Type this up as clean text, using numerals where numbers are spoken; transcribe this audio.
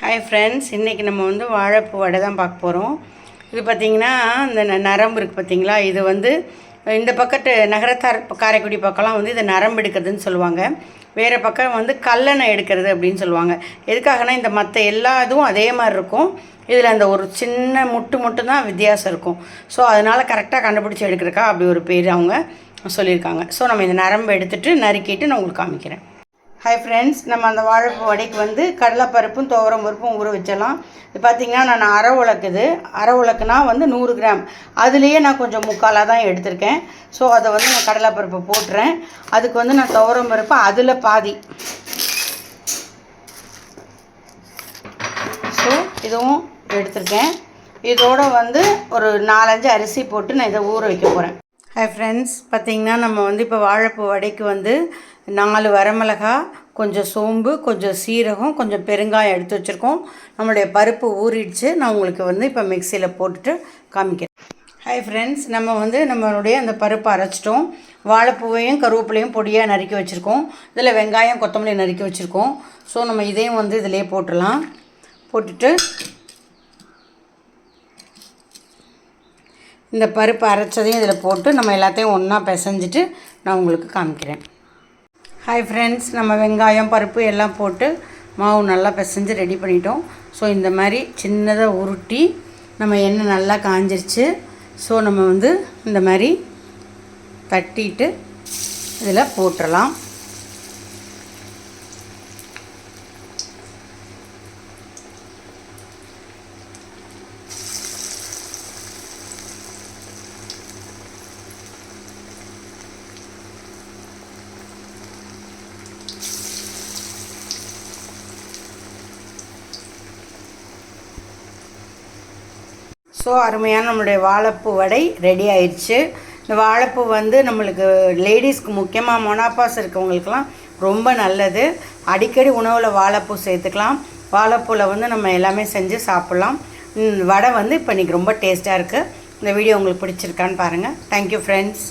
Hi friends, இன்றைக்கி நம்ம வந்து வாழைப்பூ வடை தான் பார்க்க போகிறோம். இது பார்த்திங்கன்னா இந்த நரம்பு இருக்குது பார்த்திங்களா, இது வந்து இந்த பக்கத்து நகரத்தார் காரைக்குடி பக்கம்லாம் வந்து இதை நரம்பு எடுக்கிறதுன்னு சொல்லுவாங்க. வேறு பக்கம் வந்து கல்லெண்ணெய் எடுக்கிறது அப்படின்னு சொல்லுவாங்க. எதுக்காகனா இந்த மற்ற எல்லா இதுவும் அதே மாதிரி இருக்கும், இதில் அந்த ஒரு சின்ன முட்டு தான் வித்தியாசம் இருக்கும். ஸோ அதனால் கரெக்டாக கண்டுபிடிச்சி எடுக்கிறக்கா அப்படி ஒரு பேர் அவங்க சொல்லியிருக்காங்க. ஸோ நம்ம இந்த நரம்பு எடுத்துகிட்டு நறுக்கிட்டு நான் உங்களுக்கு காமிக்கிறேன். ஹாய் ஃப்ரெண்ட்ஸ், நம்ம அந்த வாழைப்பூ வடைக்கு வந்து கடலைப்பருப்பும் துவரம் பருப்பும் ஊற வச்சிடலாம். இது பார்த்திங்கன்னா நான் அரை உலக்குனா வந்து 100 கிராம், அதுலேயே நான் கொஞ்சம் முக்காலாக தான் எடுத்திருக்கேன். ஸோ அதை வந்து நான் கடலைப்பருப்பு போட்டுறேன். அதுக்கு வந்து நான் துவரம் பருப்பு அதில் பாதி. ஸோ இதுவும் எடுத்திருக்கேன். இதோடு வந்து ஒரு 4-5 அரிசி போட்டு நான் இதை ஊற வைக்க போகிறேன். ஹாய் ஃப்ரெண்ட்ஸ், பார்த்திங்கன்னா நம்ம வந்து இப்போ வாழைப்பூ வடைக்கு வந்து 4 வரமிளகா, கொஞ்சம் சோம்பு, கொஞ்சம் சீரகம், கொஞ்சம் பெருங்காயம் எடுத்து வச்சுருக்கோம். நம்மளுடைய பருப்பு ஊறிடுச்சு. நான் உங்களுக்கு வந்து இப்போ மிக்சியில் போட்டுட்டு காமிக்கிறேன். ஹாய் ஃப்ரெண்ட்ஸ், நம்ம வந்து நம்மளுடைய அந்த பருப்பை அரைச்சிட்டோம். வாழைப்பூவையும் கருவேப்பிலையும் பொடியாக நறுக்கி வச்சுருக்கோம். இதில் வெங்காயம் கொத்தமல்லி நறுக்கி வச்சுருக்கோம். ஸோ நம்ம இதையும் வந்து இதிலே போட்டுடலாம். போட்டுட்டு இந்த பருப்பு அரைச்சதையும் இதில் போட்டு நம்ம எல்லாத்தையும் ஒன்றா பிசைஞ்சிட்டு நான் உங்களுக்கு காமிக்கிறேன். ஹாய் ஃப்ரெண்ட்ஸ், நம்ம வெங்காயம் பருப்பு எல்லாம் போட்டு மாவு நல்லா பிசைஞ்சு ரெடி பண்ணிட்டோம். ஸோ இந்த மாதிரி சின்னதாக உருட்டி நம்ம எண்ணெய் நல்லா காஞ்சிருச்சு. ஸோ நம்ம வந்து இந்த மாதிரி தட்டிட்டு இதில் போட்டுடலாம். ஸோ அருமையான நம்மளுடைய வாழைப்பூ வடை ரெடி ஆயிடுச்சு. இந்த வாழைப்பூ வந்து நம்மளுக்கு லேடிஸ்க்கு முக்கியமாக மொனாப்பாஸ் இருக்கவங்களுக்கெல்லாம் ரொம்ப நல்லது. அடிக்கடி உணவில் வாழைப்பூ சேர்த்துக்கலாம். வாழைப்பூவில் வந்து நம்ம எல்லாமே செஞ்சு சாப்பிட்லாம். வடை வந்து இப்போ இன்றைக்கி ரொம்ப டேஸ்ட்டாக இருக்குது. இந்த வீடியோ உங்களுக்கு பிடிச்சிருக்கான்னு பாருங்கள். Thank you friends.